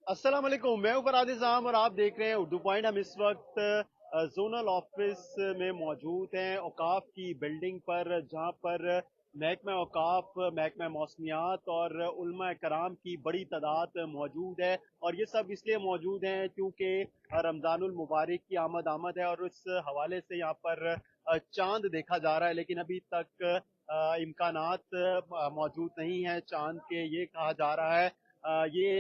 अस्सलाम वालेकुम, मैं हूं फरहाद निज़ाम और आप देख रहे हैं उर्दू पॉइंट। हम इस वक्त जोनल ऑफिस में मौजूद हैं औकाफ की बिल्डिंग पर, जहां पर महकमा औकाफ, महकमा मौसमियात और उलमा कराम की बड़ी तादाद मौजूद है। और ये सब इसलिए मौजूद हैं क्योंकि रमज़ानुल मुबारक की आमद आमद है और इस हवाले से यहाँ पर चांद देखा जा रहा है, लेकिन अभी तक इम्कानात मौजूद नहीं है चांद के। ये कहा जा रहा है ये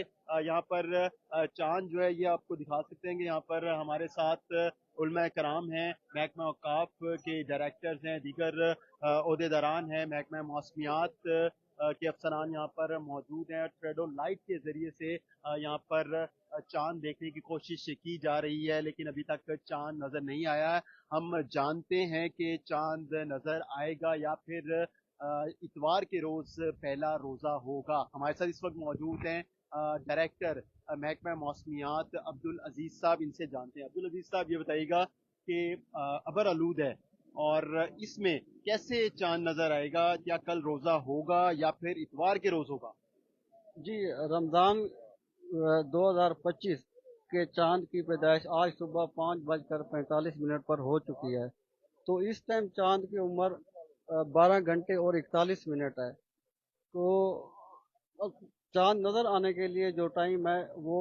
यहाँ पर चांद जो है ये आपको दिखा सकते हैं कि यहाँ पर हमारे साथ उलमा कराम हैं, महकमा औकाफ के डायरेक्टर्स हैं, दीगर अहदेदारान हैं, महकमा मौसमियात के अफसरान यहाँ पर मौजूद हैं। ट्रेडो लाइट के ज़रिए से यहाँ पर चांद देखने की कोशिश की जा रही है, लेकिन अभी तक चांद नज़र नहीं आया है। हम जानते हैं कि चांद नज़र आएगा या फिर इतवार के रोज़ पहला रोज़ा होगा। हमारे साथ इस वक्त मौजूद हैं डायरेक्टर महकमा मौसमियात अब्दुल अजीज साहब। इनसे जानते हैं। अब्दुल अजीज साहब, ये बताइएगा कि अबर आलूद है और इसमें कैसे चांद नजर आएगा? क्या कल रोजा होगा या फिर इतवार के रोज होगा? जी, रमज़ान 2025 के चांद की पैदाइश आज सुबह 5:45 पर हो चुकी है। तो इस टाइम चांद की उम्र 12 घंटे और 41 मिनट है। तो अब चांद नज़र आने के लिए जो टाइम है वो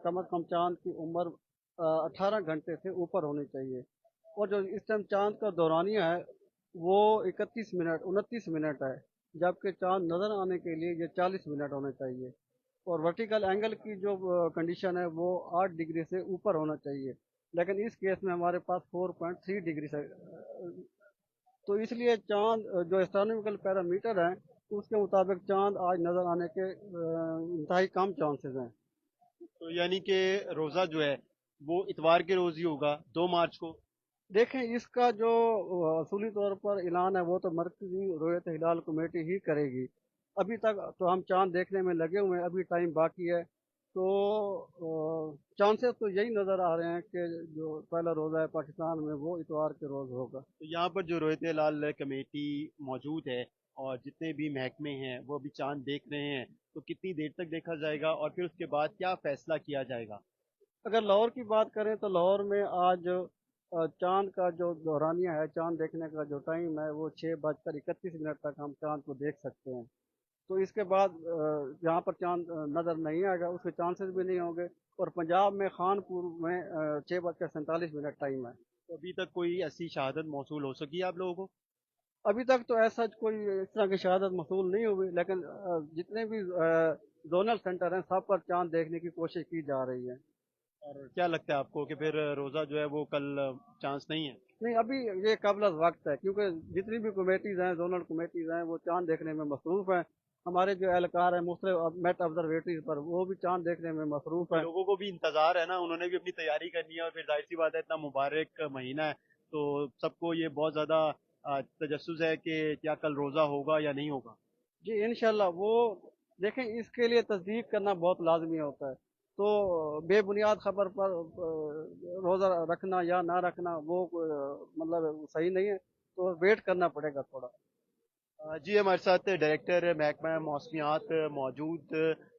कम अज़ कम चांद की उम्र 18 घंटे से ऊपर होनी चाहिए। और जो इस टाइम चांद का दौरानिया है वो 29 मिनट है, जबकि चांद नज़र आने के लिए ये 40 मिनट होने चाहिए। और वर्टिकल एंगल की जो कंडीशन है वो 8 डिग्री से ऊपर होना चाहिए, लेकिन इस केस में हमारे पास 4.3 डिग्री से, तो इसलिए चांद जो एस्ट्रोनॉमिकल पैरामीटर है उसके मुताबिक चांद आज नज़र आने के इंतहाई कम चांसेस हैं। तो यानी कि रोजा जो है वो इतवार के रोज ही होगा, 2 मार्च को। देखें, इसका जो असूली तौर पर ऐलान है वो तो मरकजी रोयत हिलाल कमेटी ही करेगी। अभी तक तो हम चांद देखने में लगे हुए हैं, अभी टाइम बाकी है। तो चांसेस तो यही नज़र आ रहे हैं कि जो पहला रोज़ा है पाकिस्तान में वो इतवार के रोज़ होगा। तो यहाँ पर जो रोहित लाल कमेटी मौजूद है और जितने भी महकमे हैं वो अभी चांद देख रहे हैं, तो कितनी देर तक देखा जाएगा और फिर उसके बाद क्या फैसला किया जाएगा? अगर लाहौर की बात करें तो लाहौर में आज चांद का जो दौरानिया है, चांद देखने का जो टाइम है वो 6:31 तक हम चांद को देख सकते हैं। तो इसके बाद जहाँ पर चांद नज़र नहीं आएगा उसके चांसेस भी नहीं होंगे। और पंजाब में खानपुर में 6:47 टाइम है। तो अभी तक कोई ऐसी शहादत मौसूल हो सकी है आप लोगों को? अभी तक तो ऐसा कोई इस तरह की शहादत मसूल नहीं हुई, लेकिन जितने भी जोनल सेंटर हैं सब पर चांद देखने की कोशिश की जा रही है। और क्या लगता है आपको कि फिर रोज़ा जो है वो कल चांस नहीं है? नहीं, अभी ये काबिल वक्त है, क्योंकि जितनी भी कमेटीज़ हैं, जोनल कमेटीज़ हैं, वो चांद देखने में मसरूफ़ हैं। हमारे जो एहलकार हैं मुख्तलिफ मेट ऑब्जर्वेटरीज पर, वो भी चांद देखने में मसरूफ़ तो हैं। लोगों को भी इंतज़ार है ना, उन्होंने भी अपनी तैयारी करनी है और फिर ज़ाहिर सी बात है इतना मुबारक महीना है, तो सबको ये बहुत ज़्यादा तजस्सुस है कि क्या कल रोज़ा होगा या नहीं होगा। जी, इंशाल्लाह। वो देखें, इसके लिए तस्दीक करना बहुत लाजमी होता है। तो बेबुनियाद खबर पर रोज़ा रखना या ना रखना वो मतलब सही नहीं है। तो वेट करना पड़ेगा थोड़ा। जी, हमारे साथ डायरेक्टर महकमा मौसमियात मौजूद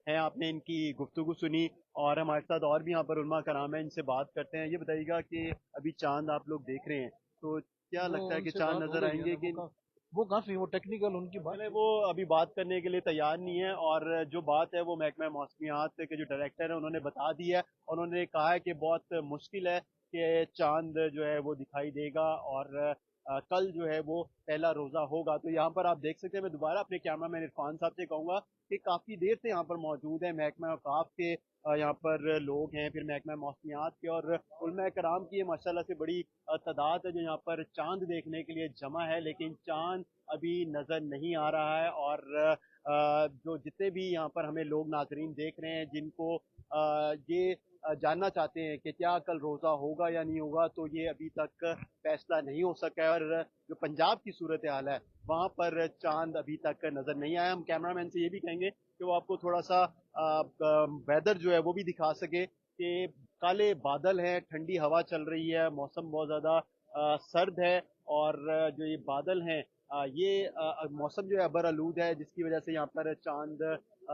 हैं। आपने इनकी गुफ्तगू सुनी और हमारे साथ और भी यहाँ पर उलमा कराम हैं, इनसे बात करते हैं। ये बताइएगा कि अभी चांद आप लोग देख रहे हैं, तो क्या वो लगता है कि उनसे चांद बात हो नज़र गई है आएंगे ना, कि? वो काफी वो टेक्निकल उनकी बात चले, वो अभी बात करने के लिए तैयार नहीं है और जो बात है वो महकमा मौसमियात के जो डायरेक्टर है उन्होंने बता दी है। उन्होंने कहा है कि बहुत मुश्किल है कि चांद जो है वो दिखाई देगा और कल जो है वो पहला रोज़ा होगा। तो यहाँ पर आप देख सकते हैं, मैं दोबारा अपने कैमरा मैन इरफान साहब से कहूँगा कि काफ़ी देर से यहाँ पर मौजूद है महकमा औकाफ के यहाँ पर लोग हैं, फिर महकमा मौसमियात के और उलमा कराम की ये माशाल्लाह से बड़ी तादाद है जो यहाँ पर चांद देखने के लिए जमा है, लेकिन चांद अभी नज़र नहीं आ रहा है। और जो जितने भी यहाँ पर हमें लोग नाजरीन देख रहे हैं जिनको ये जानना चाहते हैं कि क्या कल रोज़ा होगा या नहीं होगा, तो ये अभी तक फैसला नहीं हो सका है। और जो पंजाब की सूरत हाल है वहाँ पर चांद अभी तक नज़र नहीं आया। हम कैमरामैन से ये भी कहेंगे कि वो आपको थोड़ा सा वेदर जो है वो भी दिखा सके कि काले बादल हैं, ठंडी हवा चल रही है, मौसम बहुत ज़्यादा सर्द है और जो ये बादल हैं ये मौसम जो है अबर आलूद है, जिसकी वजह से यहाँ पर चांद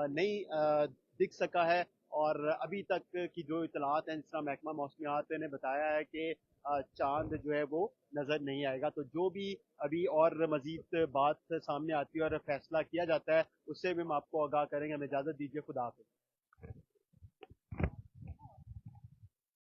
नहीं दिख सका है। और अभी तक की जो इतलात हैं, जिस तरह महकमा मौसमियात ने बताया है कि चांद जो है वो नज़र नहीं आएगा। तो जो भी अभी और मज़ीद बात सामने आती है और फैसला किया जाता है, उससे भी हम आपको आगाह करेंगे। हमें इजाज़त दीजिए, खुदा हाफ़िज़।